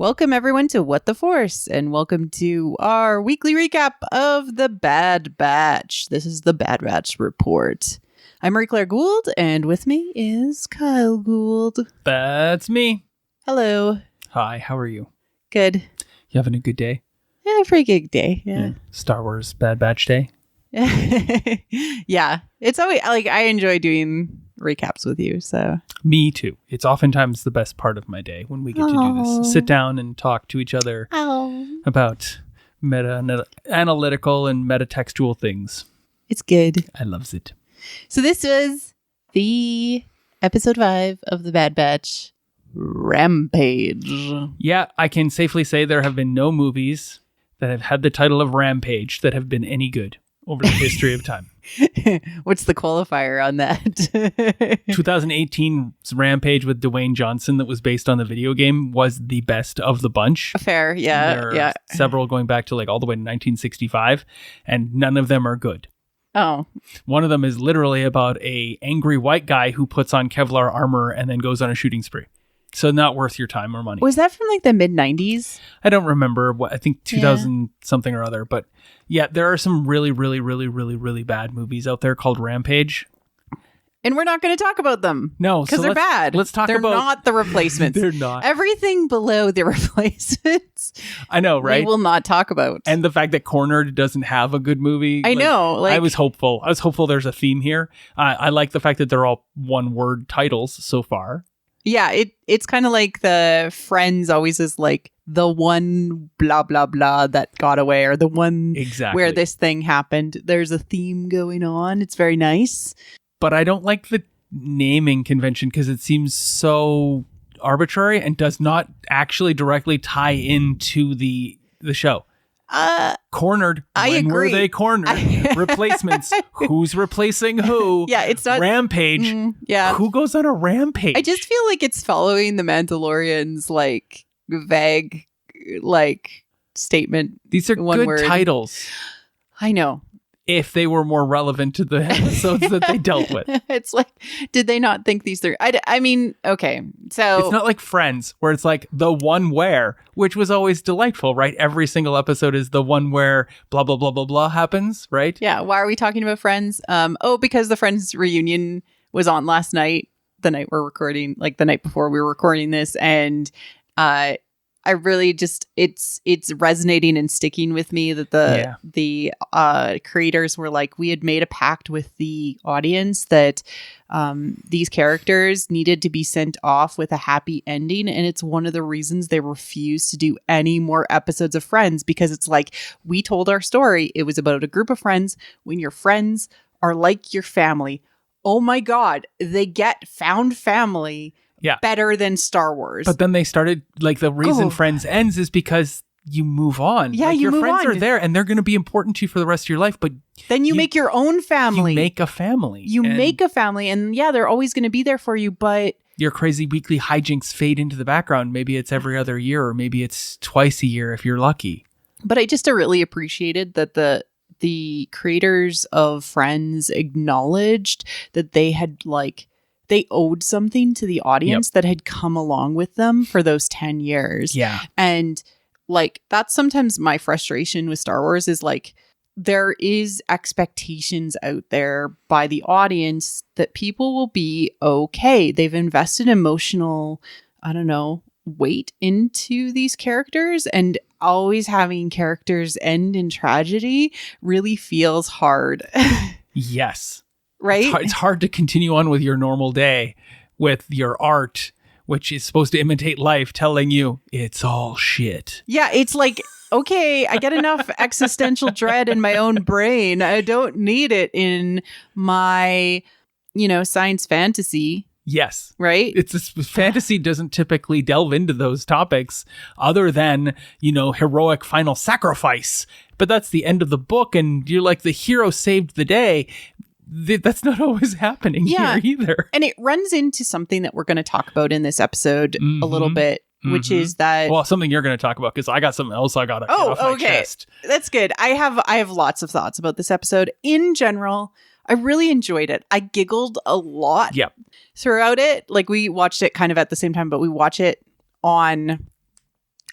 Welcome everyone to What the Force, and welcome to our weekly recap of the Bad Batch. This is the Bad Batch Report. I'm Marie-Claire Gould, and with me is Kyle Gould. That's me. Hello. Hi, how are you? Good. You having a good day? Yeah, pretty good day. Yeah. Star Wars Bad Batch Day? Yeah. It's always, I enjoy doing recaps with you, so. Me too. It's oftentimes the best part of my day when we get to do this. Sit down and talk to each other about meta-analytical and metatextual things. It's good. I loves it. So this was the episode 5 of the Bad Batch, Rampage. Yeah, I can safely say there have been no movies that have had the title of Rampage that have been any good over the history of time. What's the qualifier on that? 2018's Rampage with Dwayne Johnson that was based on the video game was the best of the bunch. Fair, yeah. There are several going back to all the way to 1965, and none of them are good. Oh. One of them is literally about a angry white guy who puts on Kevlar armor and then goes on a shooting spree. So not worth your time or money. Was that from the mid-90s? I don't remember. I think 2000 something or other. But yeah, there are some really, really, really, really, really bad movies out there called Rampage. And we're not going to talk about them. No. Because they're bad. Let's talk about... They're not the replacements. They're not. Everything below the replacements. I know, right? We will not talk about. And the fact that Cornered doesn't have a good movie. I know. I was hopeful. I was hopeful there's a theme here. I like the fact that they're all one-word titles so far. Yeah, it's kind of like the Friends always is the one blah, blah, blah that got away, or the one where this thing happened. There's a theme going on. It's very nice. But I don't like the naming convention because it seems so arbitrary and does not actually directly tie into the show. Cornered. I agree. Were they cornered? Replacements. Who's replacing who? Yeah, it's not Rampage. Yeah. Who goes on a rampage? I just feel like it's following the Mandalorian's vague statement. These are good word. titles. I know. If they were more relevant to the episodes that they dealt with. It's did they not think these three? I mean, okay. So it's not like Friends, where it's the one where, which was always delightful, right? Every single episode is the one where blah, blah, blah, blah, blah happens, right? Yeah. Why are we talking about Friends? Because the Friends reunion was on last night, the night we're recording, the night before we were recording this. And I really just it's resonating and sticking with me that the creators were we had made a pact with the audience that these characters needed to be sent off with a happy ending, and it's one of the reasons they refused to do any more episodes of Friends, because it's we told our story. It was about a group of friends. When your friends are like your family, oh my God, they get found family. Yeah. Better than Star Wars. But then they started, the reason Friends ends is because you move on. Yeah, your move friends on. are there and they're going to be important to you for the rest of your life, but then you make your own family. You make a family. Make a family, and they're always going to be there for you, but your crazy weekly hijinks fade into the background. Maybe it's every other year, or maybe it's twice a year if you're lucky. But I just really appreciated that the creators of Friends acknowledged that they had they owed something to the audience that had come along with them for those 10 years. Yeah. And that's sometimes my frustration with Star Wars is there is expectations out there by the audience that people will be okay. They've invested emotional, weight into these characters, and always having characters end in tragedy really feels hard. Yes. Right? It's hard to continue on with your normal day with your art, which is supposed to imitate life, telling you it's all shit. Yeah, it's okay, I get enough existential dread in my own brain. I don't need it in my, science fantasy. Yes. Right? Fantasy doesn't typically delve into those topics other than, heroic final sacrifice. But that's the end of the book, and you're the hero saved the day. That's not always happening here either. And it runs into something that we're going to talk about in this episode a little bit, which is that... Well, something you're going to talk about, because I got something else I got to get off my chest. That's good. I have lots of thoughts about this episode. In general, I really enjoyed it. I giggled a lot throughout it. We watched it kind of at the same time, but we watch it on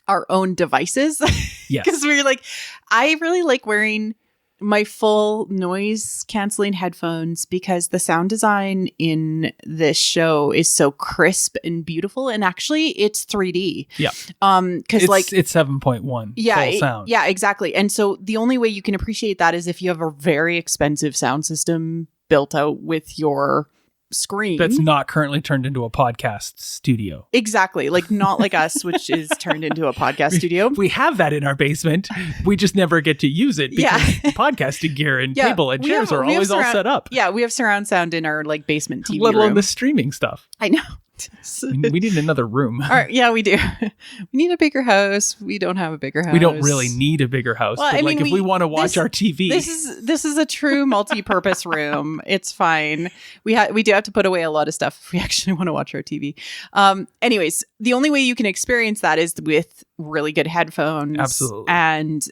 our own devices. Yes. Because we're like, I really like wearing my full noise canceling headphones because the sound design in this show is so crisp and beautiful, and actually it's 3D. Yeah. Because it's 7.1 full sound. Yeah, exactly. And so the only way you can appreciate that is if you have a very expensive sound system built out with your screen that's not currently turned into a podcast studio. Exactly. Like not like us, which is turned into a podcast studio. We have that in our basement. We just never get to use it because podcasting gear and table and chairs are always all set up. Yeah, we have surround sound in our like basement TV let alone room. the streaming stuff. I know. We need another room. All right, yeah, we do. We need a bigger house. We don't have a bigger house. We don't really need a bigger house. Well, but I mean, if we want to watch our TV. This is a true multi-purpose room. It's fine. We do have to put away a lot of stuff if we actually want to watch our TV. Anyways, the only way you can experience that is with really good headphones. Absolutely. And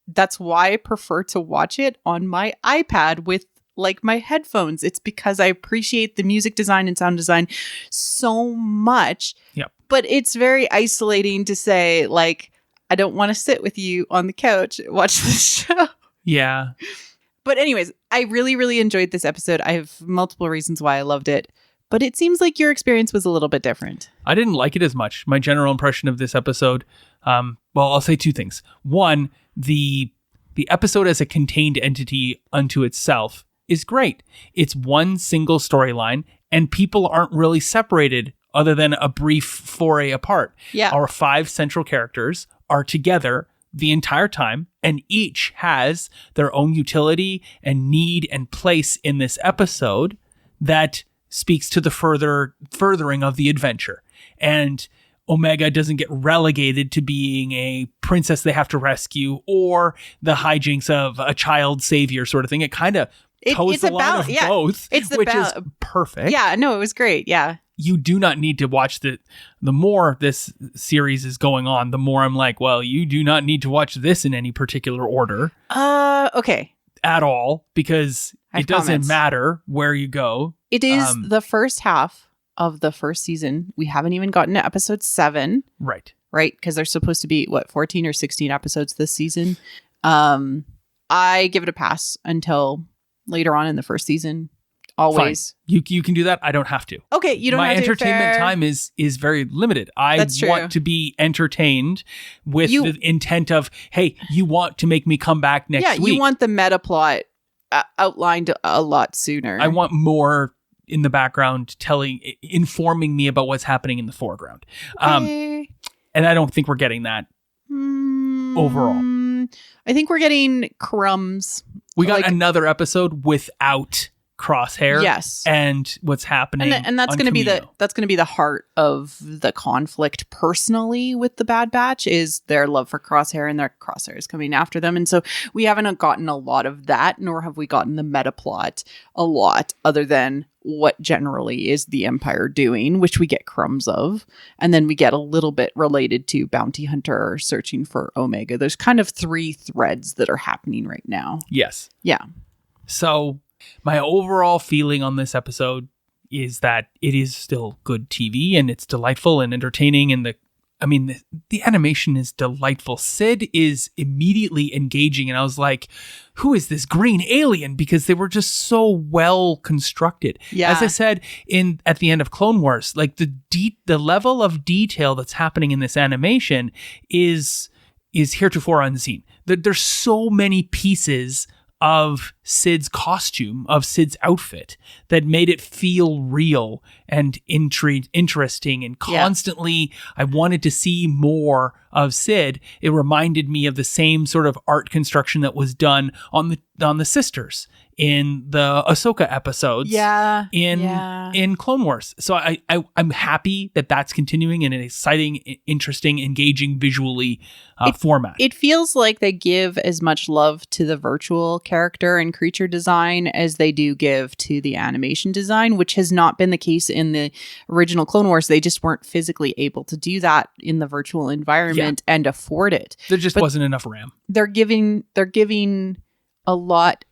that's why I prefer to watch it on my iPad with like my headphones. It's because I appreciate the music design and sound design so much. Yep. But it's very isolating to say, like, I don't want to sit with you on the couch and watch this show. Yeah. But anyways, I really, really enjoyed this episode. I have multiple reasons why I loved it. But it seems like your experience was a little bit different. I didn't like it as much. My general impression of this episode, well, I'll say two things. One, the episode as a contained entity unto itself is great. It's one single storyline, and people aren't really separated other than a brief foray apart. Yeah. Our 5 central characters are together the entire time, and each has their own utility and need and place in this episode that speaks to the furthering of the adventure. And Omega doesn't get relegated to being a princess they have to rescue or the hijinks of a child savior sort of thing. It kind of toes the line of both, which is perfect. Yeah, no, it was great. Yeah. You do not need to watch the more this series is going on, the more I'm like, well, you do not need to watch this in any particular order. Okay. At all, because it doesn't matter where you go. It is the first half of the first season. We haven't even gotten to episode 7. Right. Right? Because there's supposed to be, 14 or 16 episodes this season. I give it a pass until later on in the first season. Always. Fine. You can do that. I don't have to. Okay, you don't have to. My entertainment time is very limited. I want to be entertained with the intent of, hey, you want to make me come back next week. You want the meta plot outlined a lot sooner. I want more in the background informing me about what's happening in the foreground. Okay. And I don't think we're getting that overall. I think we're getting crumbs. We got another episode without Crosshair. Yes. And what's happening. And that's going to be the heart of the conflict personally with the Bad Batch is their love for Crosshair, and their Crosshair is coming after them. And so we haven't gotten a lot of that, nor have we gotten the meta plot a lot, other than what generally is the Empire doing, which we get crumbs of. And then we get a little bit related to Bounty Hunter searching for Omega. There's kind of 3 threads that are happening right now. Yes. Yeah. So my overall feeling on this episode is that it is still good TV, and it's delightful and entertaining. And the animation is delightful. Sid is immediately engaging, and I was like, who is this green alien? Because they were just so well constructed. Yeah. As I said at the end of Clone Wars, like the level of detail that's happening in this animation is heretofore unseen. There's so many pieces of Sid's costume, of Sid's outfit, that made it feel real and interesting, and constantly I wanted to see more of Sid. It reminded me of the same sort of art construction that was done on the sisters in the Ahsoka episodes in Clone Wars. So I'm happy that that's continuing in an exciting, interesting, engaging visually format. It feels like they give as much love to the virtual character and creature design as they do give to the animation design, which has not been the case in the original Clone Wars. They just weren't physically able to do that in the virtual environment and afford it. There just wasn't enough RAM. They're giving a lot.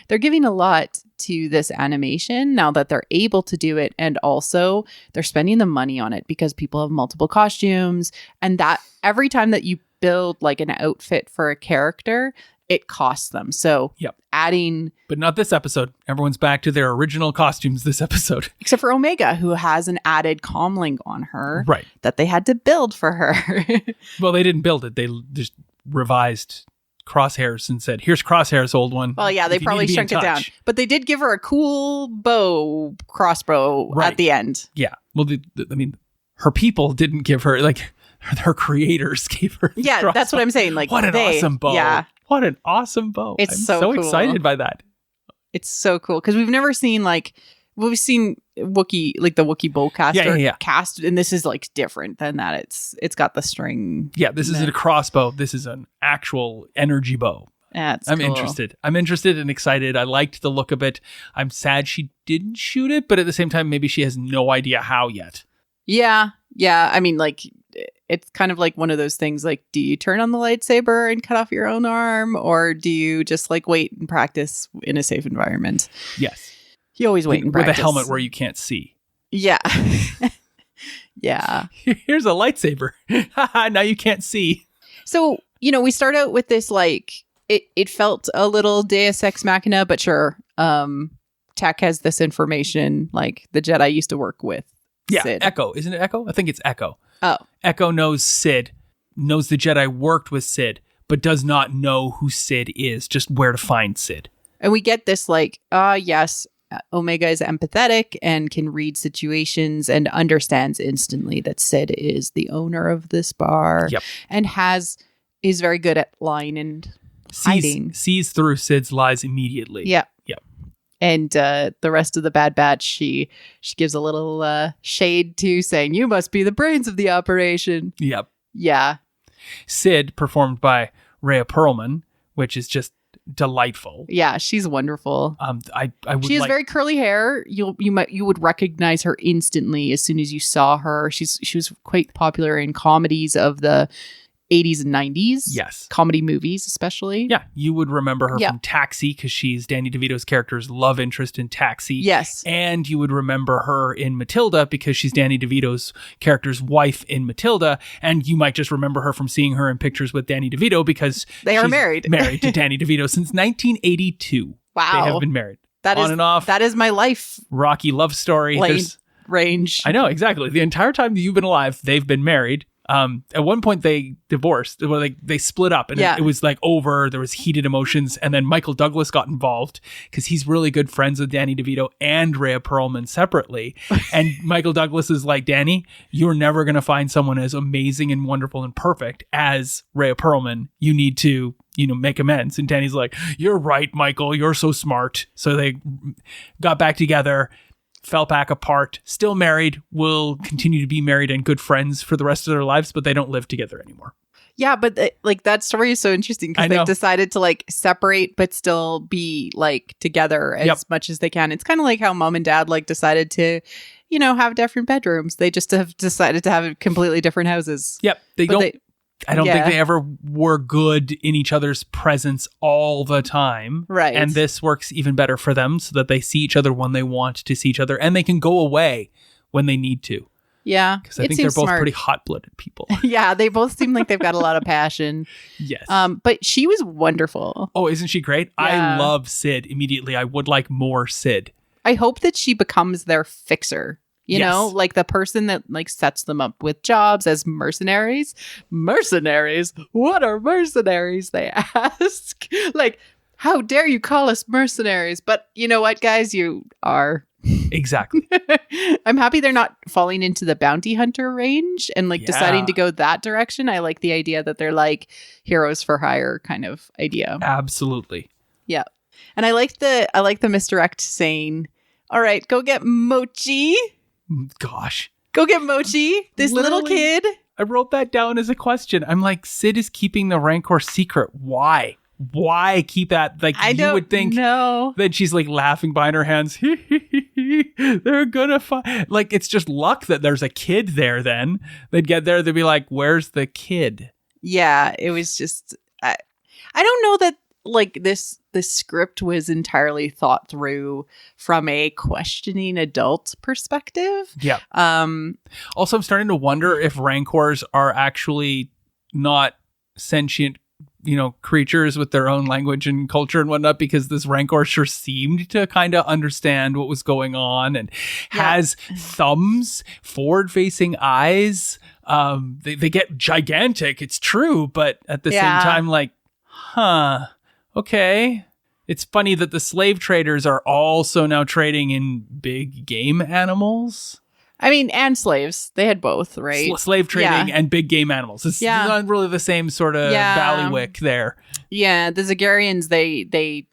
They're giving a lot to this animation now that they're able to do it, and also they're spending the money on it because people have multiple costumes, and that every time that you build like an outfit for a character, it costs them. So adding, but not this episode. Everyone's back to their original costumes this episode, except for Omega, who has an added comlink on her, right? That they had to build for her. Well, they didn't build it; they just revised Crosshairs and said, "Here's Crosshair's old one." Well, yeah, they probably shrunk it down, but they did give her a cool crossbow at the end. Yeah, well, I mean, her people didn't give her, like, her creators gave her. Yeah, that's what I'm saying. Like, what an awesome bow! Yeah, what an awesome bow! It's I'm so cool. Excited by that. It's so cool because we've never seen we've seen Wookiee, like the Wookiee bowcaster cast, and this is like different than that. It's got the string. Yeah, this isn't a crossbow. This is an actual energy bow. That's I'm cool. interested. I'm interested and excited. I liked the look of it. I'm sad she didn't shoot it, but at the same time, maybe she has no idea how yet. Yeah. I mean, like, it's kind of like one of those things. Like, do you turn on the lightsaber and cut off your own arm, or do you just like wait and practice in a safe environment? Yes. You always wait and practice. With a helmet where you can't see. Yeah. Yeah. Here's a lightsaber. Now you can't see. So, we start out with this, like, it felt a little Deus Ex Machina, but sure. Tech has this information, like the Jedi used to work with Sid. Echo. Isn't it Echo? I think it's Echo. Oh. Echo knows Sid, knows the Jedi worked with Sid, but does not know who Sid is, just where to find Sid. And we get this, like, yes, Omega is empathetic and can read situations and understands instantly that Sid is the owner of this bar. Yep. And is very good at lying and hiding. Sees through Sid's lies immediately. Yep. Yep. And the rest of the Bad Batch, she gives a little shade to, saying, "You must be the brains of the operation." Yep. Yeah. Sid, performed by Rhea Perlman, which is just delightful. Yeah, she's wonderful. I would. She has very curly hair. You would recognize her instantly as soon as you saw her. She was quite popular in comedies of the 80s and 90s. Yes. Comedy movies, especially. Yeah. You would remember her from Taxi because she's Danny DeVito's character's love interest in Taxi. Yes. And you would remember her in Matilda because she's Danny DeVito's character's wife in Matilda. And you might just remember her from seeing her in pictures with Danny DeVito because they are married. Married to Danny DeVito since 1982. Wow. They have been married. That on is, and off. That is my life. Rocky love story. Range. I know, exactly. The entire time that you've been alive, they've been married. At one point they divorced. Well, they split up, and it was like over. There was heated emotions, and then Michael Douglas got involved because he's really good friends with Danny DeVito and Rhea Perlman separately. And Michael Douglas is like, "Danny, you're never going to find someone as amazing and wonderful and perfect as Rhea Perlman. You need to, make amends." And Danny's like, "You're right, Michael. You're so smart." So they got back together. Fell back apart, still married, will continue to be married and good friends for the rest of their lives, but they don't live together anymore. Yeah, but that story is so interesting because they've decided to like separate but still be like together as much as they can. It's kind of like how mom and dad like decided to, have different bedrooms. They just have decided to have completely different houses. Yep. I don't think they ever were good in each other's presence all the time. Right. And this works even better for them so that they see each other when they want to see each other and they can go away when they need to. Yeah. Because I think they're both pretty hot-blooded people. Yeah, they both seem like they've got a lot of passion. Yes. But she was wonderful. Oh, isn't she great? Yeah. I love Sid immediately. I would like more Sid. I hope that she becomes their fixer. You know, like the person that like sets them up with jobs as mercenaries. Mercenaries? What are mercenaries? They ask. Like, how dare you call us mercenaries? But you know what, guys? You are. Exactly. I'm happy they're not falling into the bounty hunter range and like deciding to go that direction. I like the idea that they're like heroes for hire kind of idea. Absolutely. Yeah. And I like the misdirect saying, "All right, go get Mochi." Gosh. Go get Mochi, this little kid. I wrote that down as a question. I'm like, Sid is keeping the Rancor secret. Why? Why keep that? Like, you would think that she's like laughing behind her hands. They're gonna find. Like, it's just luck that there's a kid there then. They'd get there, they'd be like, where's the kid? Yeah, it was just, I don't know that like this script was entirely thought through from a questioning adult perspective. Yeah. Also, I'm starting to wonder if rancors are actually not sentient, creatures with their own language and culture and whatnot, because this rancor sure seemed to kind of understand what was going on and has thumbs, forward-facing eyes. They get gigantic, it's true, but at the same time, like, okay. It's funny that the slave traders are also now trading in big game animals. I mean, and slaves. They had both, right? Slave trading and big game animals. It's not really the same sort of ballywick there. Yeah, the Zagarians,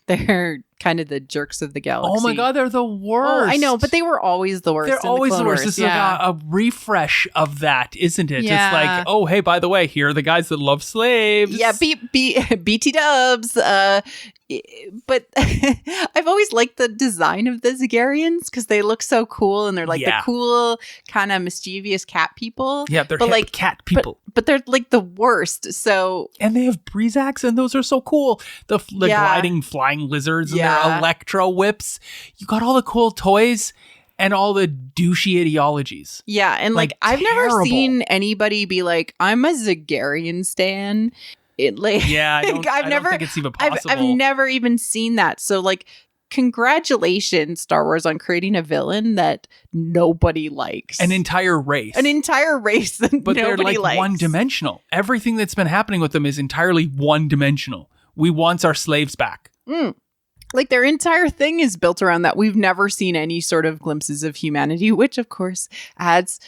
they're kind of the jerks of the galaxy. Oh my God, they're the worst. Oh, I know, but they were always the worst. They're always the worst. It's like a refresh of that, isn't it? Yeah. It's like, oh, hey, by the way, here are the guys that love slaves. Yeah, BT dubs. But I've always liked the design of the Zagarians because they look so cool, and they're like the cool kind of mischievous cat people. Yeah, they're hip cat people. But they're like the worst. So, and they have Breezacs, and those are so cool. The gliding flying lizards and their electro whips. You got all the cool toys and all the douchey ideologies. Yeah, and like I've never seen anybody be like, I'm a Zagarian stan. I don't think it's even possible. I've never even seen that. So like, congratulations, Star Wars, on creating a villain that nobody likes. An entire race that but nobody they're like likes. One-dimensional. Everything that's been happening with them is entirely one-dimensional. We want our slaves back. Like their entire thing is built around that. We've never seen any sort of glimpses of humanity, which of course adds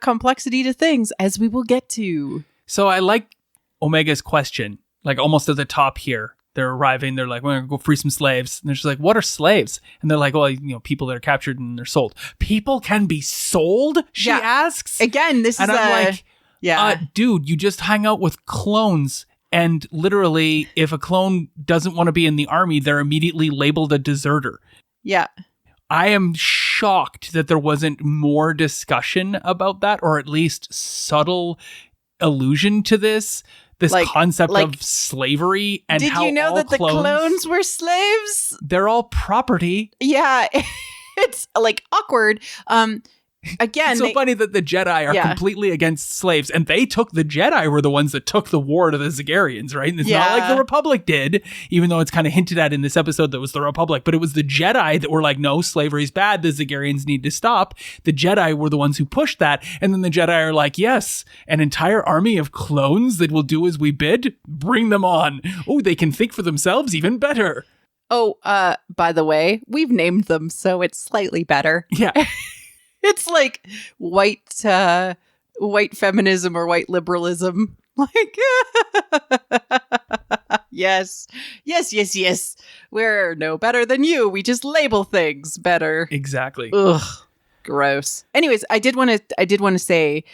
complexity to things, as we will get to. So I like Omega's question, like almost at the top here. They're arriving. They're like, we're going to go free some slaves. And they're just like, what are slaves? And they're like, well, people that are captured and they're sold. People can be sold? She asks. Again, I'm like, dude, you just hang out with clones. And literally, if a clone doesn't want to be in the army, they're immediately labeled a deserter. Yeah. I am shocked that there wasn't more discussion about that, or at least subtle allusion to this concept of slavery. And did you know that the clones were slaves? They're all property. Yeah. It's like awkward. Again, it's so funny that the Jedi are completely against slaves, and the Jedi were the ones that took the war to the Zagarians, right? And it's not like the Republic did, even though it's kind of hinted at in this episode that it was the Republic, but it was the Jedi that were like, no, slavery's bad, the Zagarians need to stop. The Jedi were the ones who pushed that, and then the Jedi are like, yes, an entire army of clones that will do as we bid, bring them on. Oh, they can think for themselves even better. Oh, by the way, we've named them, so it's slightly better. Yeah. It's like white feminism or white liberalism. Like, yes. We're no better than you. We just label things better. Exactly. Ugh, gross. Anyways, I did want to say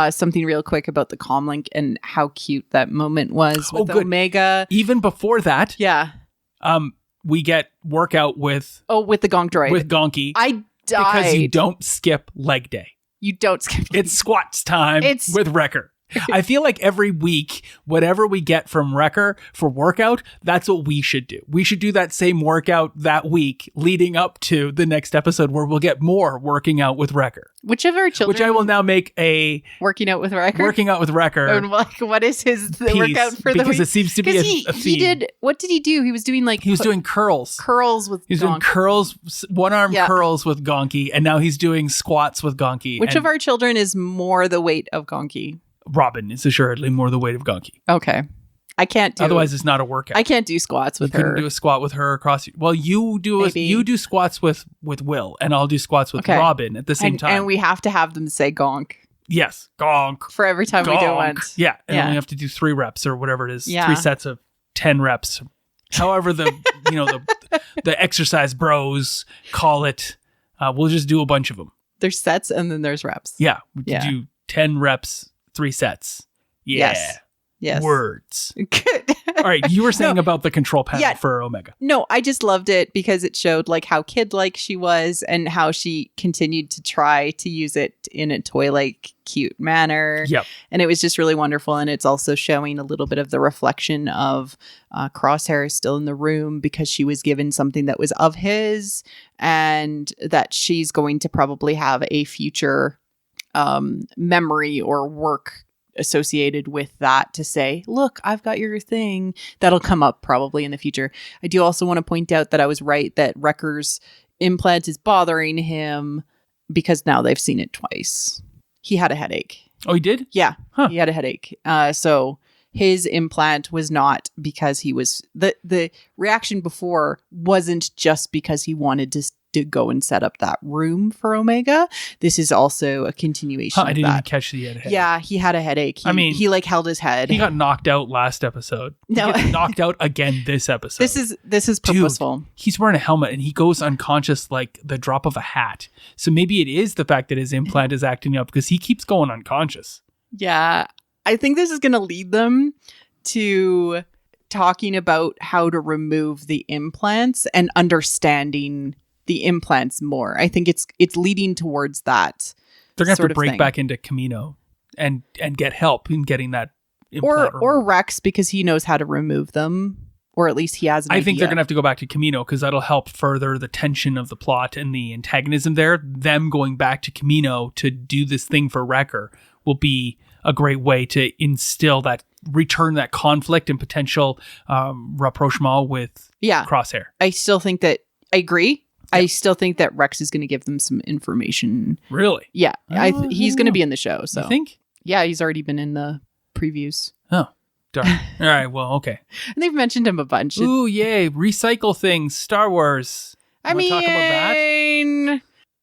something real quick about the comlink and how cute that moment was with Omega. Even before that, we get workout with the gonk droid with Gonki. I died. Because you don't skip leg day. It's squats time with Wrecker. I feel like every week, whatever we get from Wrecker for workout, that's what we should do. We should do that same workout that week leading up to the next episode where we'll get more working out with Wrecker. Which of our children... Which I will now make a... Working out with Wrecker? Working out with Wrecker. And like, what is his workout for the week? Because it seems to be a theme. What did he do? He was doing like... He was doing curls. Curls with Gonki. He was doing curls, one-arm curls with Gonki, and now he's doing squats with Gonki. Which of our children is more the weight of Gonki? Robin is assuredly more the weight of Gonki. Okay. I can't do... Otherwise, it's not a workout. I can't do squats with her. You couldn't do a squat with her across... Well, you do squats with Will, and I'll do squats with Robin at the same time. And we have to have them say gonk. Yes, gonk. For every time we do one. Yeah, and then we have to do 3 reps or whatever it is. 3 sets of 10 reps. However the exercise bros call it. We'll just do a bunch of them. There's sets and then there's reps. Yeah, we can do 10 reps, 3 sets. Yeah. Yes. Words. Good. All right, you were saying about the control panel Yeah. for Omega. No, I just loved it because it showed like how kid-like she was and how she continued to try to use it in a toy-like cute manner. Yep. And it was just really wonderful. And it's also showing a little bit of the reflection of Crosshair still in the room because she was given something that was of his, and that she's going to probably have a future memory or work associated with that to say, look, I've got your thing. That'll come up probably in the future. I do also want to point out that I was right that Wrecker's implant is bothering him because now they've seen it twice. He had a headache. Oh, he did? Yeah, Huh. he had a headache. So his implant was not because he was the reaction before wasn't just because he wanted to go and set up that room for Omega. This is also a continuation I of didn't even that. catch the headache. Yeah, he had a headache. He like held his head. He got knocked out last episode. No. He gets knocked out again this episode. This is purposeful. Dude, he's wearing a helmet and he goes unconscious like the drop of a hat. So maybe it is the fact that his implant is acting up because he keeps going unconscious. Yeah, I think this is going to lead them to talking about how to remove the implants and understanding the implants more. I think it's leading towards that. They're going to have sort to of break thing. back into Camino and get help in getting that implant Or removed. Rex, because he knows how to remove them, or at least he has an I think they're idea. going to have to go back to Camino because that'll help further the tension of the plot and the antagonism there. Them going back to Camino to do this thing for Wrecker will be a great way to instill that, return that conflict and potential rapprochement with Crosshair. I still think that, I agree. I still think that Rex is going to give them some information. Really? Yeah. He's going to be in the show. So You think? Yeah, he's already been in the previews. Oh, darn. All right. Well, okay. And they've mentioned him a bunch. Ooh, yay. Recycle things. Star Wars. I Wanna talk about that?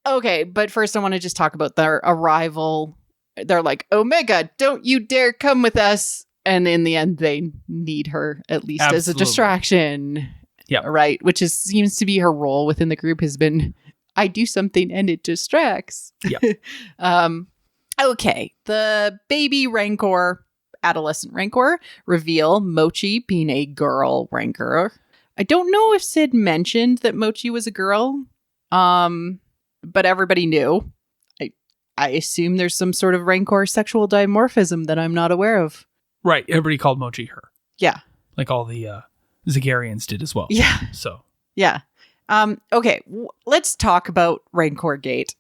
Okay, but first I want to just talk about their arrival. They're like, Omega, don't you dare come with us. And in the end, they need her, at least as a Absolutely. distraction. Yep. Right, which seems to be her role within the group has been, I do something and it distracts. Yep. Okay, the baby Rancor, adolescent Rancor, reveal Mochi being a girl Rancor. I don't know if Sid mentioned that Mochi was a girl, but everybody knew. I assume there's some sort of Rancor sexual dimorphism that I'm not aware of. Right. Everybody called Mochi her. Yeah. Like all the Zagarians did as well. Yeah. So. Yeah. Okay, let's talk about Rancor Gate.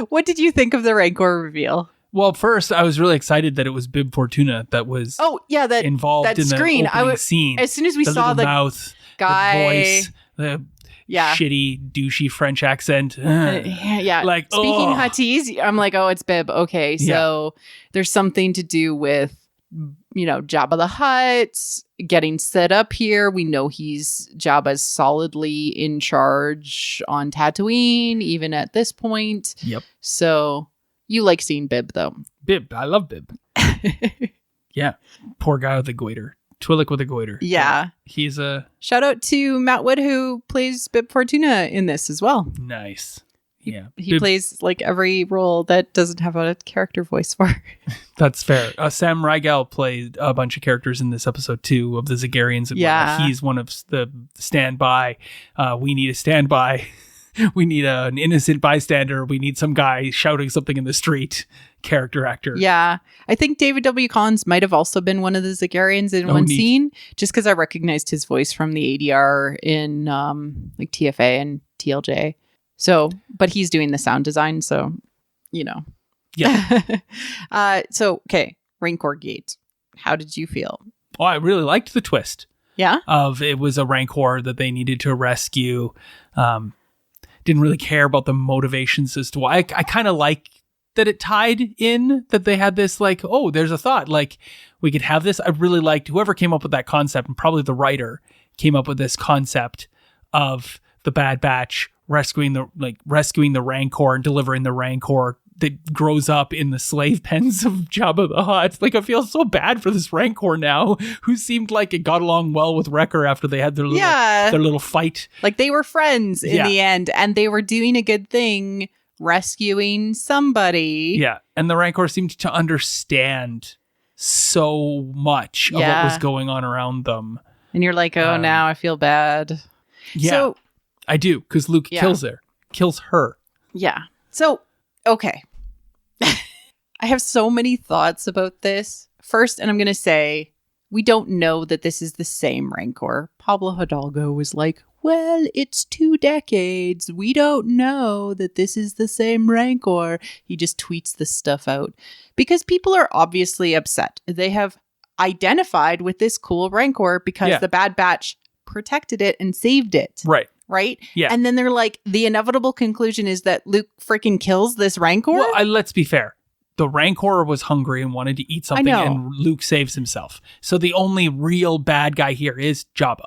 What did you think of the Rancor reveal? Well, first, I was really excited that it was Bib Fortuna that was involved that in screen. the opening scene. As soon as we saw little the mouth, guy, the voice, the shitty, douchey French accent. yeah. Like, speaking ugh. Huttese, I'm like, oh, it's Bib. Okay, so there's something to do with, Jabba the Hutt getting set up here. We know Jabba's solidly in charge on Tatooine, even at this point. Yep. So you like seeing Bib, though. Bib. I love Bib. Yeah. Poor guy with the goiter. Twi'lek with a goiter. Yeah. He's a... Shout out to Matt Wood, who plays Bib Fortuna in this as well. Nice. Yeah. He plays like every role that doesn't have a character voice for. That's fair. Sam Riegel played a bunch of characters in this episode too of the Zagarians. And Yeah. he's one of the standby. We need a standby. We need an innocent bystander. We need some guy shouting something in the street. Character actor. Yeah. I think David W. Collins might have also been one of the Zagarians in one neat. scene, just because I recognized his voice from the ADR in like TFA and TLJ. So, but he's doing the sound design, so, Yeah. Okay, Rancor Gate. How did you feel? Oh, I really liked the twist. Yeah? Of it was a Rancor that they needed to rescue. Didn't really care about the motivations as to why. I kind of like that it tied in, that they had this like, oh, there's a thought, like we could have this. I really liked whoever came up with that concept, and probably the writer came up with this concept of the Bad Batch rescuing the Rancor and delivering the Rancor that grows up in the slave pens of Jabba the Hutt. Like, I feel so bad for this Rancor now, who seemed like it got along well with Wrecker after they had their little fight. Like, they were friends in the end, and they were doing a good thing, rescuing somebody. Yeah, and the Rancor seemed to understand so much of what was going on around them. And you're like, oh, now I feel bad. Yeah, so, I do, because Luke kills her. Yeah. So, okay. I have so many thoughts about this. First, and I'm going to say, we don't know that this is the same Rancor. Pablo Hidalgo was like, well, it's 2 decades. We don't know that this is the same Rancor. He just tweets this stuff out because people are obviously upset. They have identified with this cool Rancor because the Bad Batch protected it and saved it. Right? Yeah. And then they're like, the inevitable conclusion is that Luke freaking kills this Rancor? Well, let's be fair. The Rancor was hungry and wanted to eat something, and Luke saves himself. So the only real bad guy here is Jabba.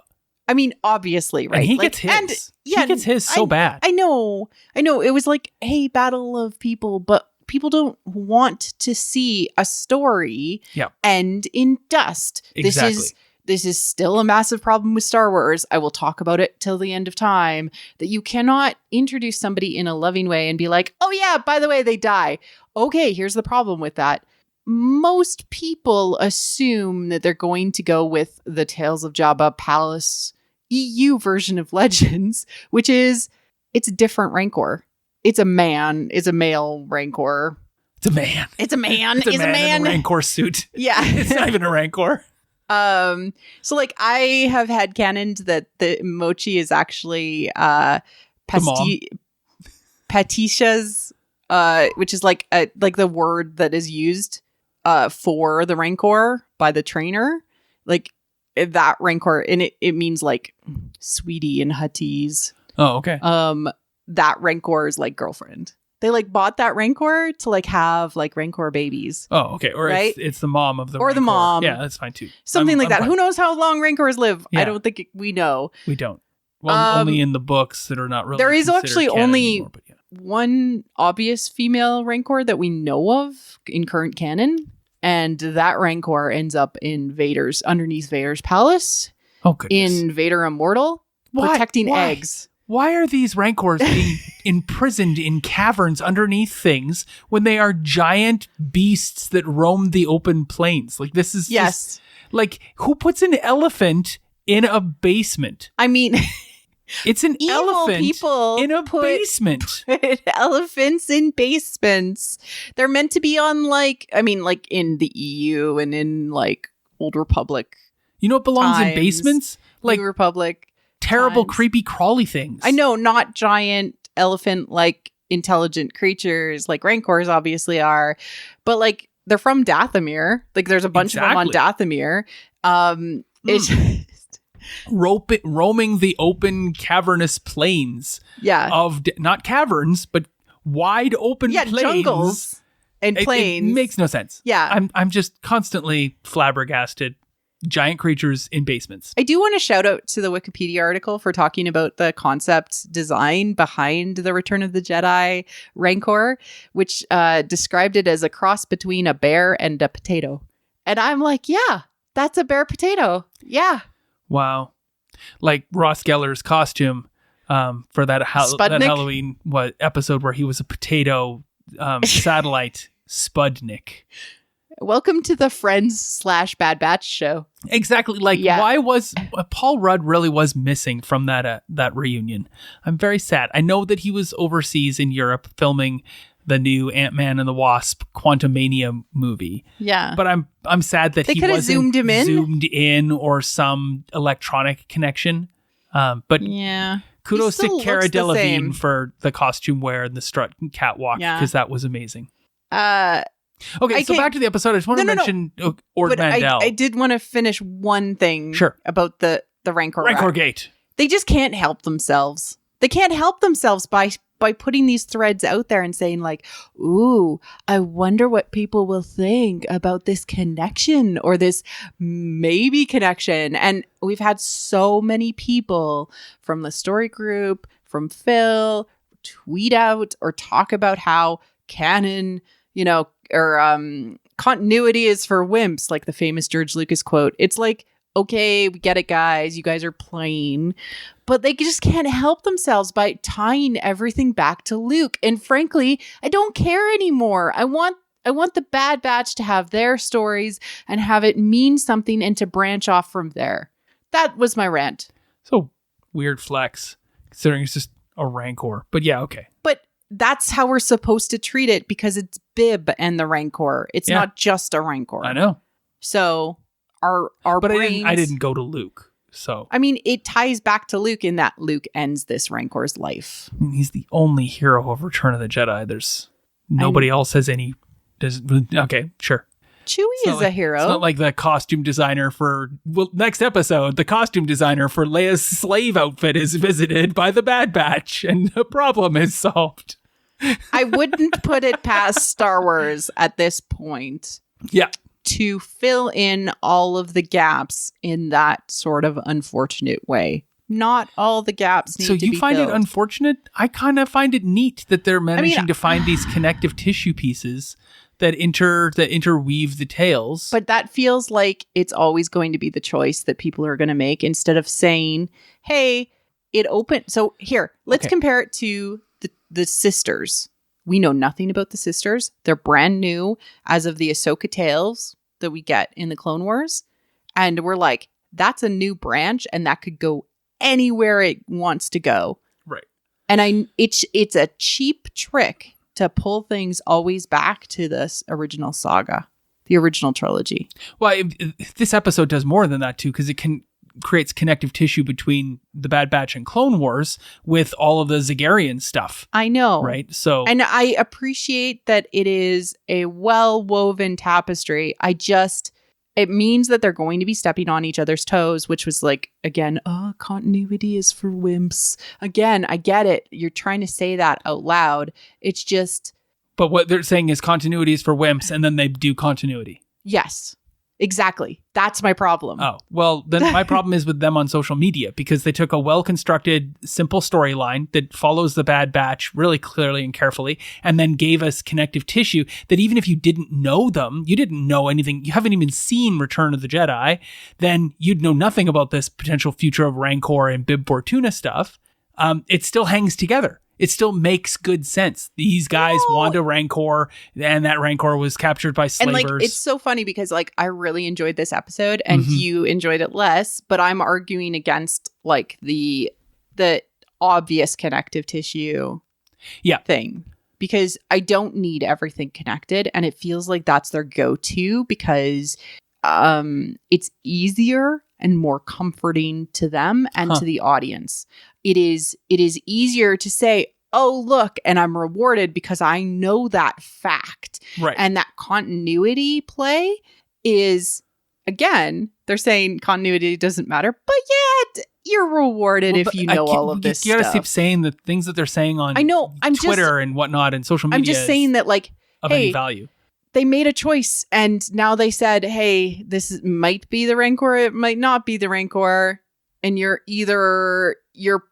I mean, obviously, right? And he gets his. He gets his so bad. I know. It was like, hey, battle of people, but people don't want to see a story end in dust. Exactly. This is still a massive problem with Star Wars. I will talk about it till the end of time, that you cannot introduce somebody in a loving way and be like, oh yeah, by the way, they die. Okay, here's the problem with that. Most people assume that they're going to go with the Tales of Jabba Palace EU version of Legends, which is, it's a different Rancor. It's a man. It's a male Rancor. It's a man. It's a man. It's a man in a Rancor suit. Yeah. It's not even a Rancor. So like I have had canoned that the Mochi is actually Patisha's which is like the word that is used for the Rancor by the trainer. Like that Rancor, and it means like sweetie in Huttese. Oh, okay. That Rancor is like girlfriend. They like bought that Rancor to like have like Rancor babies. Oh, okay. Or right? it's the mom of the Or Rancor. the mom. Yeah, that's fine too. Something like that. Fine. Who knows how long Rancors live? Yeah. I don't think we know. We don't. Well, only in the books that are not really. There is actually only anymore, one obvious female Rancor that we know of in current canon. And that Rancor ends up in underneath Vader's palace. Oh, goodness. In Vader Immortal, protecting eggs. Why are these Rancors being imprisoned in caverns underneath things when they are giant beasts that roam the open plains? Like, this is just, like, who puts an elephant in a basement? I mean, it's an elephant people in a basement. Put elephants in basements. They're meant to be on like in the EU and in like Old Republic. You know what belongs in basements? Like New Republic. Terrible, creepy, crawly things. I know, not giant elephant like intelligent creatures like Rancors obviously are, but like they're from Dathomir. Like there's a bunch of them on Dathomir. It's just roaming the open cavernous plains. Yeah, of not caverns, but wide open plains. Jungles and plains. It makes no sense. Yeah, I'm just constantly flabbergasted. Giant creatures in basements. I do want to shout out to the Wikipedia article for talking about the concept design behind the Return of the Jedi Rancor, which described it as a cross between a bear and a potato. And I'm like, yeah, that's a bear potato. Yeah. Wow. Like Ross Geller's costume for that Halloween episode where he was a potato satellite Spudnik. Welcome to the Friends/Bad Batch show. Exactly. Like, why was Paul Rudd really was missing from that reunion? I'm very sad. I know that he was overseas in Europe filming the new Ant-Man and the Wasp Quantumania movie. Yeah. But I'm sad that he wasn't zoomed in or some electronic connection. But yeah. Kudos to Cara Delevingne for the costume wear and the strut catwalk because that was amazing. Okay, so back to the episode. I just want to mention Ord Mandel. I did want to finish one thing about the Rancor. Rancor Gate. They just can't help themselves. They can't help themselves by putting these threads out there and saying like, ooh, I wonder what people will think about this connection or this maybe connection. And we've had so many people from the story group, from Phil, tweet out or talk about how canon, or continuity is for wimps, like the famous George Lucas quote. It's like, okay, we get it, guys. You guys are playing. But they just can't help themselves by tying everything back to Luke. And frankly, I don't care anymore. I want I want the Bad Batch to have their stories and have it mean something and to branch off from there. That was my rant. So weird flex, considering it's just a Rancor. But yeah, okay. But that's how we're supposed to treat it because it's Bib and the Rancor. It's not just a Rancor. I know. So our but brains... I didn't go to Luke. So I mean, it ties back to Luke in that Luke ends this Rancor's life. I mean, he's the only hero of Return of the Jedi. There's nobody else has any. Okay, sure. Chewie is a hero. It's not like the costume designer for next episode. The costume designer for Leia's slave outfit is visited by the Bad Batch, and the problem is solved. I wouldn't put it past Star Wars at this point. Yeah. To fill in all of the gaps in that sort of unfortunate way. Not all the gaps need to be filled. So you find it unfortunate? I kind of find it neat that they're managing to find these connective tissue pieces that interweave the tales. But that feels like it's always going to be the choice that people are going to make instead of saying, hey, it opened. So here, let's compare it to the sisters. We know nothing about the sisters. They're brand new as of the Ahsoka tales that we get in the Clone Wars. And we're like, that's a new branch and that could go anywhere it wants to go. Right. And it's a cheap trick to pull things always back to this original saga, the original trilogy. Well, this episode does more than that too, because it creates connective tissue between the Bad Batch and Clone Wars with all of the Zagarian stuff. I know. Right? So, and I appreciate that it is a well-woven tapestry. It means that they're going to be stepping on each other's toes, which was like, again, continuity is for wimps. Again, I get it. You're trying to say that out loud. It's just... But what they're saying is continuity is for wimps, and then they do continuity. Yes. Exactly. That's my problem. Oh, well, then my problem is with them on social media because they took a well-constructed, simple storyline that follows the Bad Batch really clearly and carefully, and then gave us connective tissue that even if you didn't know them, you didn't know anything, you haven't even seen Return of the Jedi, then you'd know nothing about this potential future of Rancor and Bib Fortuna stuff. It still hangs together. It still makes good sense. These guys want a Rancor, and that Rancor was captured by slavers. And it's so funny because I really enjoyed this episode, and you enjoyed it less. But I'm arguing against the obvious connective tissue, thing because I don't need everything connected, and it feels like that's their go-to because it's easier and more comforting to them and to the audience. It is easier to say, oh, look, and I'm rewarded because I know that fact. Right. And that continuity play is, again, they're saying continuity doesn't matter, but yet you're rewarded if you know all of this stuff. You gotta keep saying the things that they're saying on Twitter and whatnot and social media. I'm just saying that, of any value. They made a choice, and now they said, hey, this might be the Rancor, it might not be the Rancor, and you're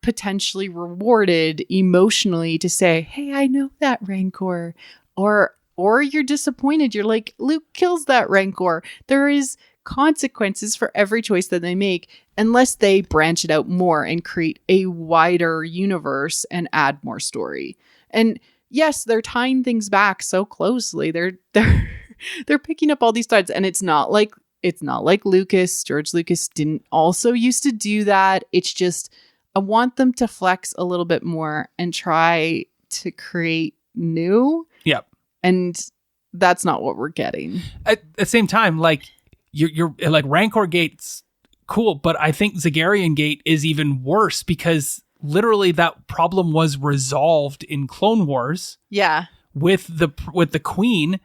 potentially rewarded emotionally to say, hey, I know that Rancor, or you're disappointed. You're like, Luke kills that Rancor. There is consequences for every choice that they make, unless they branch it out more and create a wider universe and add more story. And yes, they're tying things back so closely. They're picking up all these threads, and it's not like George Lucas didn't also used to do that. It's just I want them to flex a little bit more and try to create new. Yep. And that's not what we're getting. At the same time, you're like Rancor Gate's cool, but I think Zagarian Gate is even worse because literally that problem was resolved in Clone Wars. Yeah. With the Queen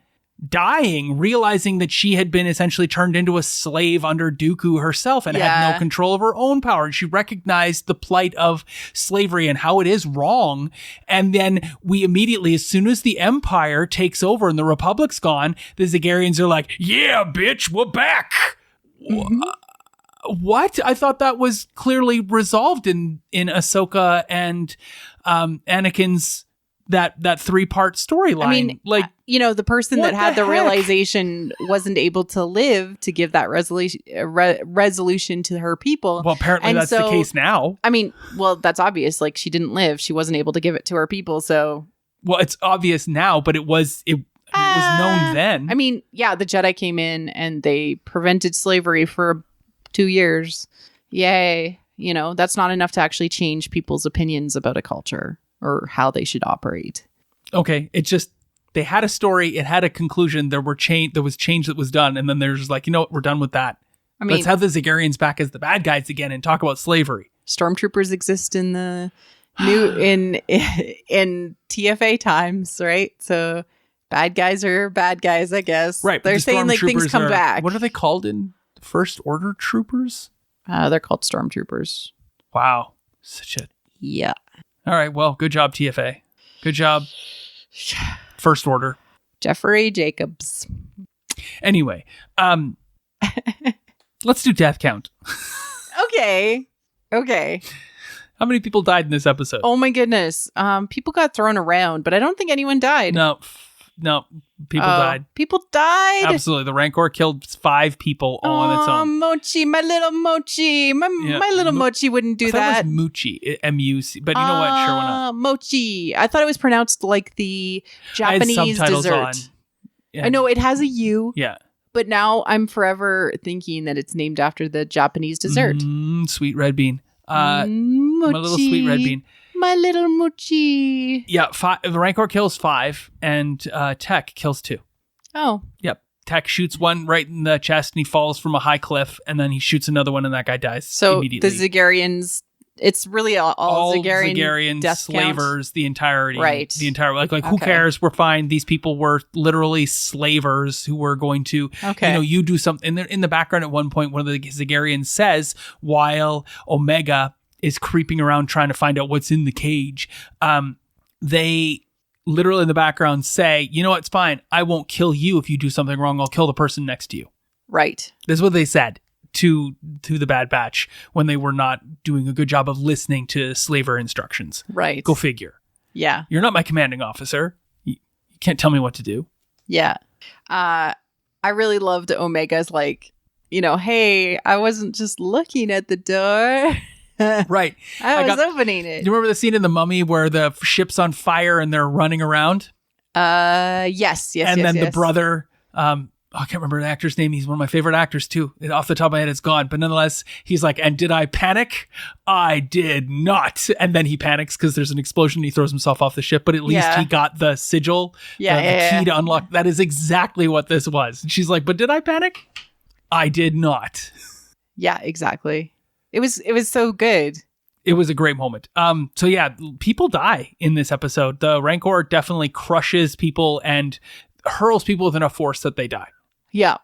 dying, realizing that she had been essentially turned into a slave under Dooku herself and had no control of her own power. And she recognized the plight of slavery and how it is wrong. And then we immediately, as soon as the Empire takes over and the Republic's gone, the Zagarians are like, yeah, bitch, we're back. Mm-hmm. What? I thought that was clearly resolved in Ahsoka and Anakin's that 3-part storyline. I mean, the person that had the realization wasn't able to live to give that resolution to her people. Well, apparently that's the case now. I mean, well, that's obvious. She didn't live. She wasn't able to give it to her people. So, well, it's obvious now, but I mean, it was known then. I mean, yeah, the Jedi came in and they prevented slavery for 2 years. Yay. You know, that's not enough to actually change people's opinions about a culture or how they should operate. Okay. It just, they had a story. It had a conclusion. There was change that was done. And then there's like, you know what? We're done with that. I mean, let's have the Zagarians back as the bad guys again and talk about slavery. Stormtroopers exist in the new, in TFA times, right? So bad guys are bad guys, I guess. Right. They're saying like things come back. What are they called in First Order troopers? They're called stormtroopers. Wow. Yeah. All right. Well, good job, TFA. Good job. First Order. Jeffrey Jacobs. Anyway, let's do death count. Okay. How many people died in this episode? Oh my goodness. People got thrown around, but I don't think anyone died. No. People died. People died? Absolutely. The Rancor killed 5 people all on its own. Mochi, my little Mochi. My little Mochi wouldn't do that. It was Muchi, M-U-C. But you know what? Sure, why not? Mochi. I thought it was pronounced like the Japanese dessert. On. Yeah. I know it has a U. Yeah. But now I'm forever thinking that it's named after the Japanese dessert. Sweet red bean. My little sweet red bean. My little Mochi. Yeah, the Rancor kills 5, and Tech kills 2. Oh. Yep. Tech shoots one right in the chest, and he falls from a high cliff, and then he shoots another one, and that guy dies immediately. The Zagarians, it's really all Zagarian death slavers, count? the entirety. Right. The entire, who cares? We're fine. These people were literally slavers who were going to, you do something. In the background at one point, one of the Zagarians says, while Omega is creeping around trying to find out what's in the cage, they literally in the background say, you know what, it's fine. I won't kill you if you do something wrong. I'll kill the person next to you. Right. This is what they said to the Bad Batch when they were not doing a good job of listening to slaver instructions. Right. Go figure. Yeah. You're not my commanding officer. You can't tell me what to do. Yeah. I really loved Omega's hey, I wasn't just looking at the door. Right. I was opening it. Do you remember the scene in The Mummy where the ship's on fire and they're running around? Yes. And then the brother, I can't remember the actor's name. He's one of my favorite actors too. Off the top of my head, it's gone. But nonetheless, he's like, and did I panic? I did not. And then he panics because there's an explosion. He throws himself off the ship, but at least he got the sigil, the key to unlock. That is exactly what this was. And she's like, but did I panic? I did not. Yeah, exactly. It was so good. It was a great moment. So yeah, people die in this episode. The Rancor definitely crushes people and hurls people with enough force that they die. Yeah.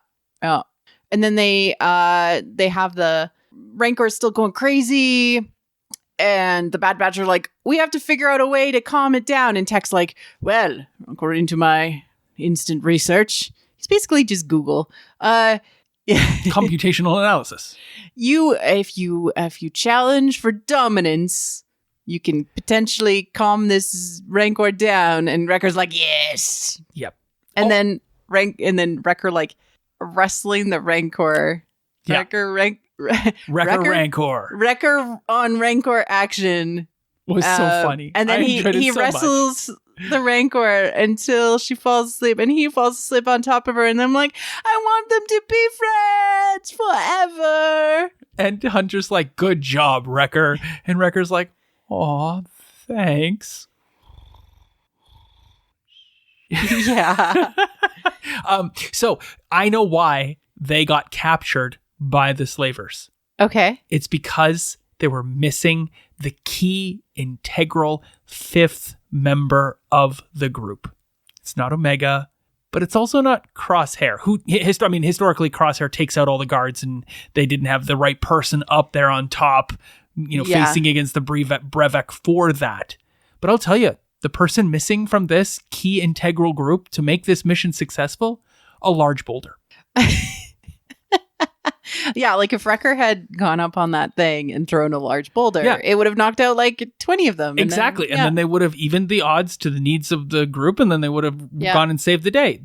And then they have the Rancor still going crazy, and the Bad Batch are like, we have to figure out a way to calm it down. And Tech's like, well, according to my instant research, it's basically just Google. Computational analysis. If you challenge for dominance, you can potentially calm this Rancor down. And Wrecker's like, yes. Yep. And then Wrecker like wrestling the Rancor. Yeah. Wrecker on Rancor action was so funny. And then he wrestles the Rancor until she falls asleep, and he falls asleep on top of her, and I'm like, I want them to be friends forever. And Hunter's like, good job, Wrecker. And Wrecker's like, aw, thanks. Yeah. So I know why they got captured by the slavers. Okay. It's because they were missing the key integral 5th member of the group. It's not Omega, but it's also not Crosshair. Historically, Crosshair takes out all the guards, and they didn't have the right person up there on top, facing against the Brevek for that. But I'll tell you, the person missing from this key integral group to make this mission successful, a large boulder. Yeah, like if Wrecker had gone up on that thing and thrown a large boulder, it would have knocked out like 20 of them. Exactly. And then they would have evened the odds to the needs of the group, and then they would have gone and saved the day.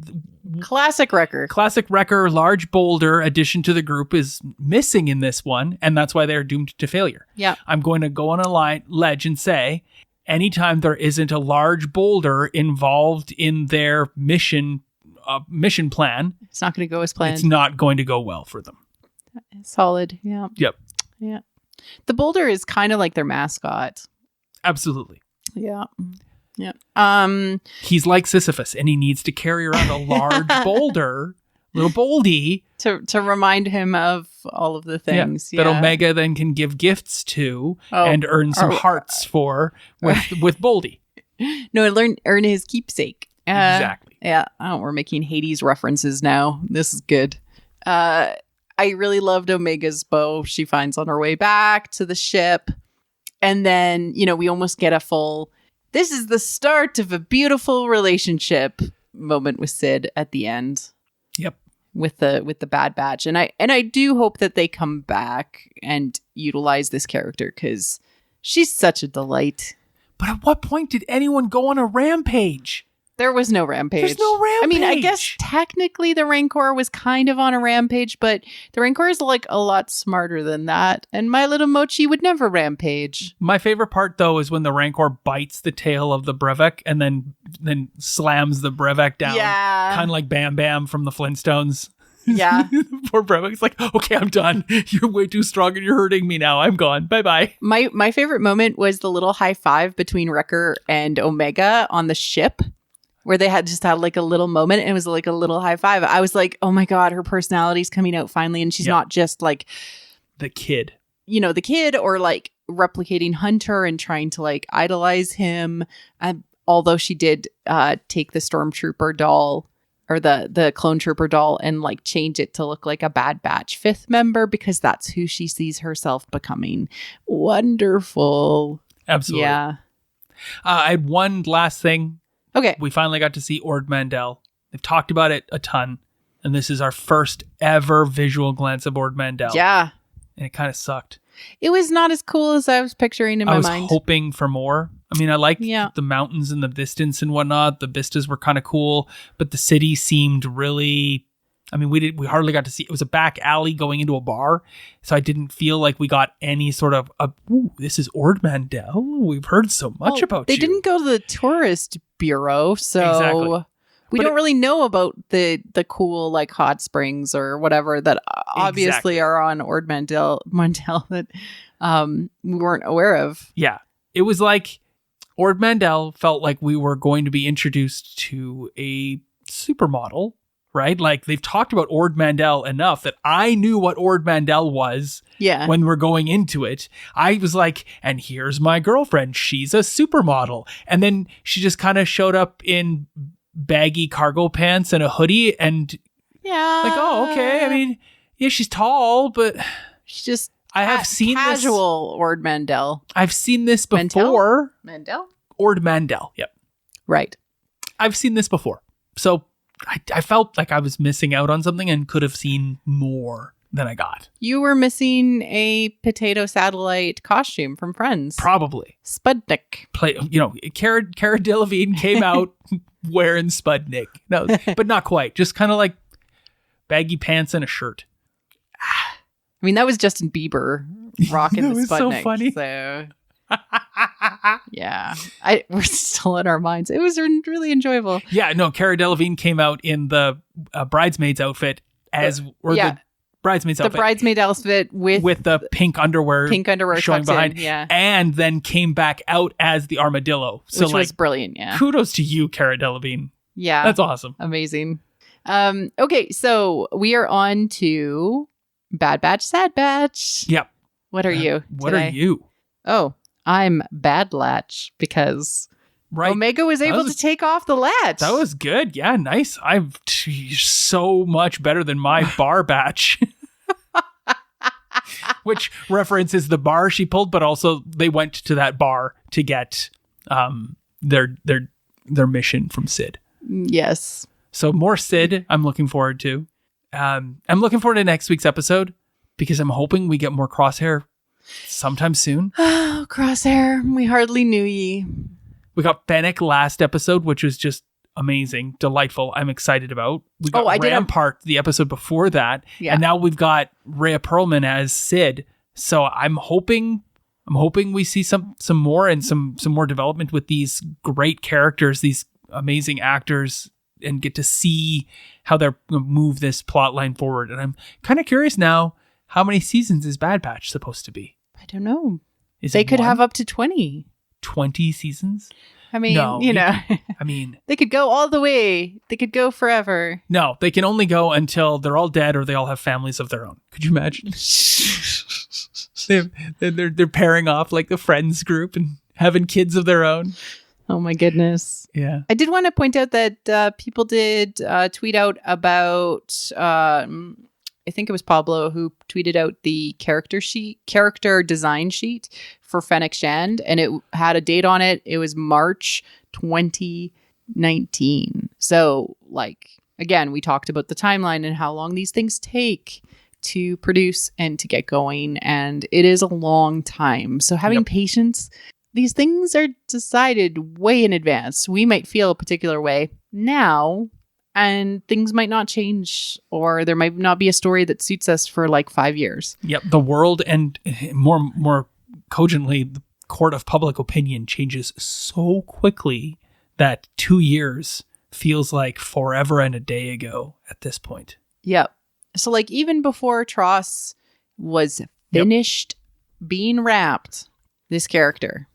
Classic Wrecker. Classic Wrecker, large boulder addition to the group is missing in this one, and that's why they're doomed to failure. Yeah. I'm going to go on a ledge and say, anytime there isn't a large boulder involved in their mission mission plan, It's not going to go as planned. it's not going to go well for them. Solid. Yeah. Yep. Yeah. The boulder is kind of like their mascot. Absolutely. Yeah. Yeah. He's like Sisyphus, and he needs to carry around a large boulder, little boldy, to remind him of all of the things. that Omega then can give gifts to and earn some hearts for with Boldy. No, earn his keepsake. Exactly. Yeah. Oh, we're making Hades references now. This is good. I really loved Omega's bow she finds on her way back to the ship. And then, we almost get a full, this is the start of a beautiful relationship moment with Sid at the end. Yep. With the Bad Batch. And I do hope that they come back and utilize this character because she's such a delight. But at what point did anyone go on a rampage? There was no rampage. There's no rampage. I mean, I guess technically the Rancor was kind of on a rampage, but the Rancor is like a lot smarter than that. And My Little Mochi would never rampage. My favorite part, though, is when the Rancor bites the tail of the Brevik and then slams the Brevik down. Yeah. Kind of like Bam Bam from the Flintstones. Yeah. Poor Brevik's like, okay, I'm done. You're way too strong and you're hurting me now. I'm gone. Bye-bye. My favorite moment was the little high five between Wrecker and Omega on the ship, where they had like a little moment and it was like a little high five. I was like, oh my God, her personality's coming out finally. And she's not just like the kid, the kid or like replicating Hunter and trying to like idolize him. Although she did take the Stormtrooper doll or the Clone Trooper doll and like change it to look like a Bad Batch 5th member because that's who she sees herself becoming. Wonderful. Absolutely. Yeah. I had one last thing. Okay. We finally got to see Ord Mantell. They've talked about it a ton, and this is our first ever visual glance of Ord Mantell. Yeah. And it kind of sucked. It was not as cool as I was picturing in my mind. I was hoping for more. I mean, I liked the mountains in the distance and whatnot. The vistas were kind of cool, but the city seemed really... I mean, we hardly got to see... It was a back alley going into a bar, so I didn't feel like we got any sort of... Ooh, this is Ord Mantell? We've heard so much about you. They didn't go to the tourist bureau, so we don't really know about the cool like hot springs or whatever that obviously are on Ord Mantell that we weren't aware of. Yeah, it was like Ord Mantell felt like we were going to be introduced to a supermodel, right? Like they've talked about Ord Mantell enough that I knew what Ord Mantell was. Yeah. When we're going into it, I was like, and here's my girlfriend. She's a supermodel. And then she just kind of showed up in baggy cargo pants and a hoodie and like, oh, okay. I mean, yeah, she's tall, but she's just I have seen casual Ord Mantell. I've seen this before. Mantell? Ord Mantell. Yep. Right. I've seen this before. So I felt like I was missing out on something and could have seen more than I got. You were missing a potato satellite costume from Friends. Probably. Sputnik. Cara Delevingne came out wearing Sputnik. No, but not quite. Just kind of like baggy pants and a shirt. I mean, that was Justin Bieber rocking the Sputnik. That was so funny. So, yeah. We're still in our minds. It was really enjoyable. Yeah, no, Cara Delevingne came out in the bridesmaid's outfit the bridesmaid's outfit. The bridesmaid outfit with the pink underwear showing behind. Yeah. And then came back out as the armadillo. So which was brilliant, yeah. Kudos to you, Cara Delevingne. Yeah. That's awesome. Amazing. Okay, so we are on to Bad Batch, Sad Batch. Yep. What are you? What are you? Oh, I'm Bad Latch because Omega was able to take off the latch. That was good. Yeah, nice. So much better than my bar batch. Which references the bar she pulled, but also they went to that bar to get their mission from Sid. Yes. So more Sid I'm looking forward to. I'm looking forward to next week's episode because I'm hoping we get more Crosshair sometime soon. Oh, Crosshair. We hardly knew ye. We got Fennec last episode, which was just amazing, delightful. I'm excited about. We got Rampart the episode before that, and now we've got Rhea Perlman as Sid. So I'm hoping we see some more and some more development with these great characters, these amazing actors and get to see how they're going to move this plot line forward. And I'm kind of curious now, how many seasons is Bad Batch supposed to be? I don't know. They could have up to 20. 20 seasons? I mean, no, I mean, they could go all the way. They could go forever. No, they can only go until they're all dead or they all have families of their own. Could you imagine? they're pairing off like the Friends group and having kids of their own. Oh my goodness. Yeah. I did want to point out that people did tweet out about, I think it was Pablo who tweeted out the character design sheet for Fennec Shand, and it had a date on it. It was March 2019. So, like, again, we talked about the timeline and how long these things take to produce and to get going, and it is a long time. So having patience, these things are decided way in advance. We might feel a particular way now, and things might not change, or there might not be a story that suits us for like 5 years. Yep. The world, and more cogently, the court of public opinion changes so quickly that 2 years feels like forever and a day ago at this point. Yep. So like even before Tross was finished being wrapped, this character,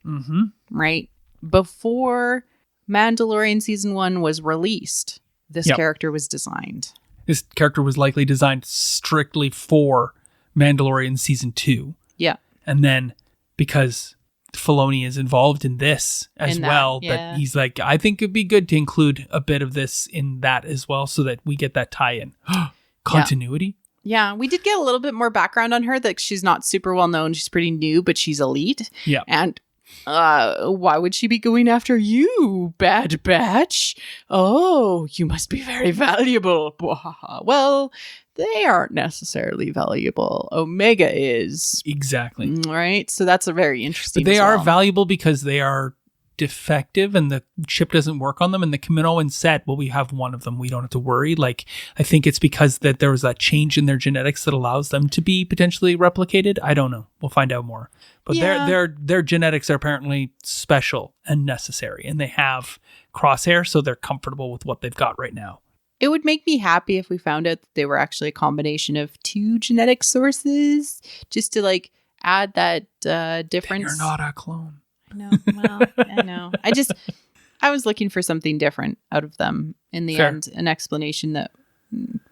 right? Before Mandalorian season 1 was released, this character was designed. This character was likely designed strictly for Mandalorian season 2. Yeah. And then because Filoni is involved in this as well, that he's like, I think it'd be good to include a bit of this in that as well so that we get that tie-in. Continuity? Yeah, we did get a little bit more background on her, that she's not super well known. She's pretty new, but she's elite. Yeah. And why would she be going after you, Bad Batch? Oh, you must be very valuable. Well, they aren't necessarily valuable. Omega is. Exactly. Right? So that's a very interesting. But they are valuable because they are defective and the chip doesn't work on them, and the Kaminoan said, well, we have one of them, we don't have to worry. Like, I think it's because that there was that change in their genetics that allows them to be potentially replicated. I don't know, we'll find out more, but their genetics are apparently special and necessary, and they have crosshair, so they're comfortable with what they've got right now. It would make me happy if we found out that they were actually a combination of 2 genetic sources, just to like add that difference. You're not a clone. No, well, I know. I was looking for something different out of them in the end, an explanation that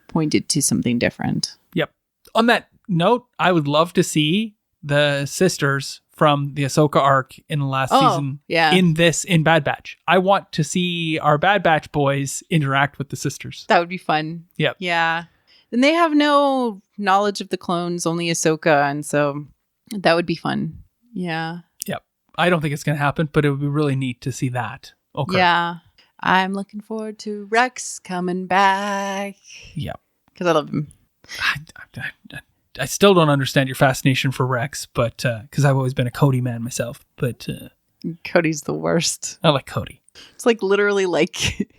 pointed to something different. Yep. On that note, I would love to see the sisters from the Ahsoka arc in the last season in Bad Batch. I want to see our Bad Batch boys interact with the sisters. That would be fun. Yep. Yeah. And they have no knowledge of the clones, only Ahsoka, and so that would be fun. Yeah. I don't think it's going to happen, but it would be really neat to see that. Okay. Yeah. I'm looking forward to Rex coming back. Yeah. Because I love him. I still don't understand your fascination for Rex, but because I've always been a Cody man myself. But Cody's the worst. I like Cody. It's like literally like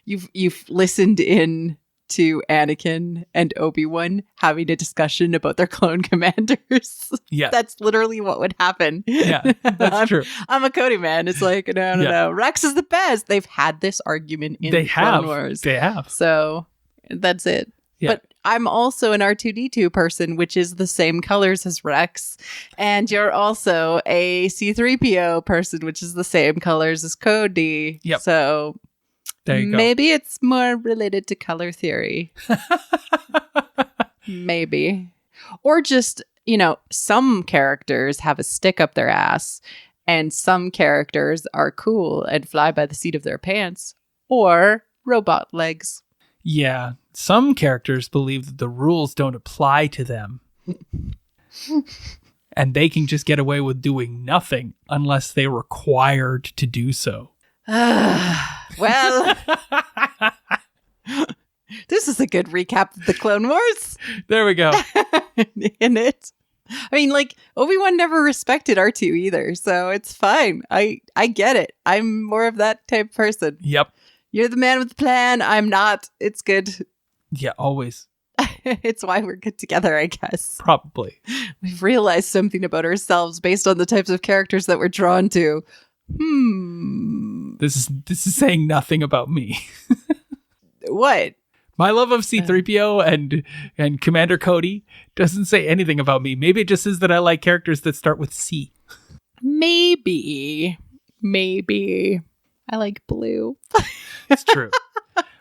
you've listened in to Anakin and Obi-Wan having a discussion about their clone commanders. Yeah. That's literally what would happen. Yeah, that's true. I'm a Cody man. It's like, no. Rex is the best. They've had this argument in Clone Wars. They have. So that's it. Yeah. But I'm also an R2-D2 person, which is the same colors as Rex. And you're also a C-3PO person, which is the same colors as Cody. Yep. So there you go. Maybe it's more related to color theory. Maybe. Or just, some characters have a stick up their ass and some characters are cool and fly by the seat of their pants, or robot legs. Yeah. Some characters believe that the rules don't apply to them. And they can just get away with doing nothing unless they're required to do so. Well, this is a good recap of the Clone Wars. There we go. In it. I mean, like, Obi-Wan never respected R2 either, so it's fine. I get it. I'm more of that type of person. Yep. You're the man with the plan. I'm not. It's good. Yeah, always. It's why we're good together, I guess. Probably. We've realized something about ourselves based on the types of characters that we're drawn to. This is saying nothing about me. What? My love of C-3PO and Commander Cody doesn't say anything about me. Maybe it just says that I like characters that start with C. Maybe. I like blue. It's true.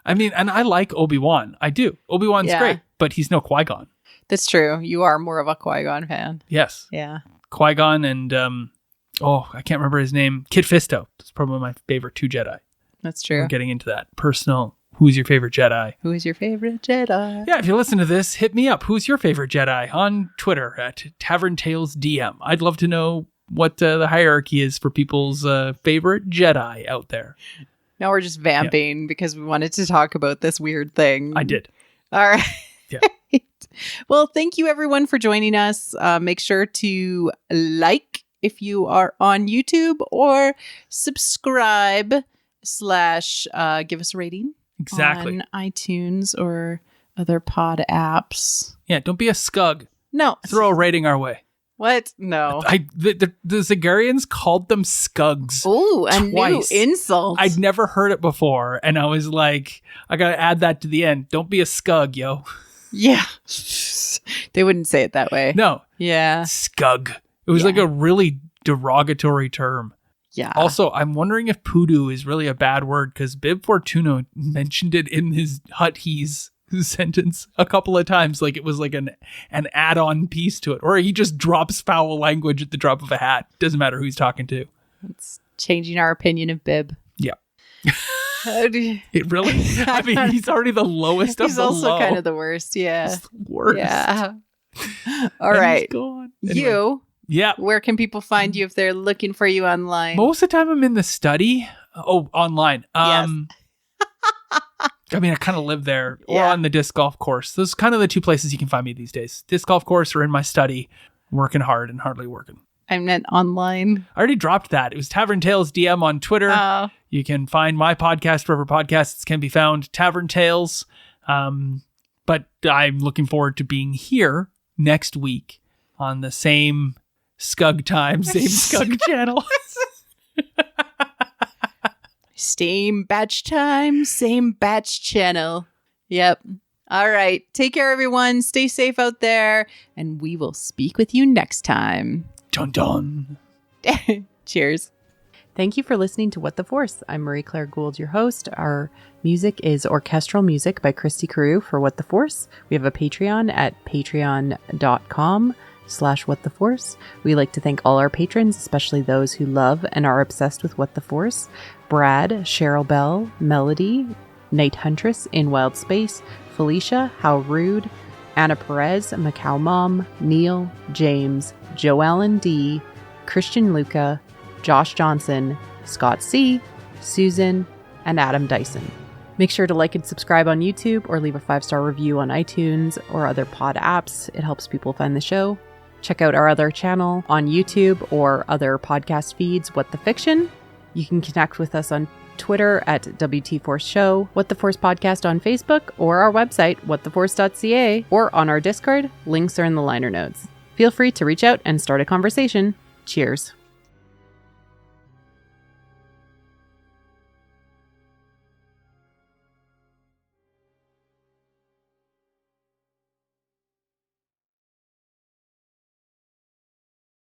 I mean, and I like Obi-Wan. I do. Obi-Wan's great, but he's no Qui-Gon. That's true. You are more of a Qui-Gon fan. Yes. Yeah. Qui-Gon and, I can't remember his name. Kit Fisto. That's probably my favorite 2 Jedi. That's true. We're getting into that. Personal, who's your favorite Jedi? Who is your favorite Jedi? Yeah, if you listen to this, hit me up. Who's your favorite Jedi? On Twitter at Tavern Tales DM. I'd love to know what the hierarchy is for people's favorite Jedi out there. Now we're just vamping because we wanted to talk about this weird thing. I did. All right. Yeah. Well, thank you everyone for joining us. Make sure to like if you are on YouTube, or subscribe / give us a rating. Exactly. On iTunes or other pod apps. Yeah, don't be a scug. No. Throw a rating our way. What? No. The Zagarians called them scugs. Ooh, a twice. New insult. I'd never heard it before, and I was like, I gotta add that to the end. Don't be a scug, yo. Yeah. They wouldn't say it that way. No. Yeah. Scug. It was like a really derogatory term. Yeah. Also, I'm wondering if poodoo is really a bad word, because Bib Fortuna mentioned it in his Hutties sentence a couple of times, like it was like an add-on piece to it, or he just drops foul language at the drop of a hat. Doesn't matter who he's talking to. It's changing our opinion of Bib. Yeah. It really? I mean, he's already the lowest of the low. He's also kind of the worst. Yeah. He's the worst. Yeah. All right. He's gone. Anyway. You. Yeah. Where can people find you if they're looking for you online? Most of the time I'm in the study. Oh, online. Yes. I mean, I kind of live there, or on the disc golf course. Those are kind of the 2 places you can find me these days. Disc golf course or in my study, working hard and hardly working. I meant online. I already dropped that. It was Tavern Tales DM on Twitter. You can find my podcast wherever podcasts can be found, Tavern Tales. But I'm looking forward to being here next week on the same Scug time, same Scug channel. Same batch time, same batch channel. Yep. All right. Take care, everyone. Stay safe out there, and we will speak with you next time. Dun dun. Cheers. Thank you for listening to What the Force. I'm Marie-Claire Gould, your host. Our music is orchestral music by Christy Carew for What the Force. We have a Patreon at patreon.com/whattheforce. We like to thank all our patrons, especially those who love and are obsessed with What the Force. Brad, Cheryl Bell, Melody, Night Huntress in Wild Space, Felicia, How Rude, Anna Perez, Macau Mom, Neil, James, Joe Allen D, Christian Luca, Josh Johnson, Scott C, Susan, and Adam Dyson. Make sure to like and subscribe on YouTube, or leave a 5-star review on iTunes or other pod apps. It helps people find the show. Check out our other channel on YouTube or other podcast feeds, What the Fiction. You can connect with us on Twitter at WT Force Show, What the Force Podcast on Facebook, or our website, whattheforce.ca, or on our Discord. Links are in the liner notes. Feel free to reach out and start a conversation. Cheers.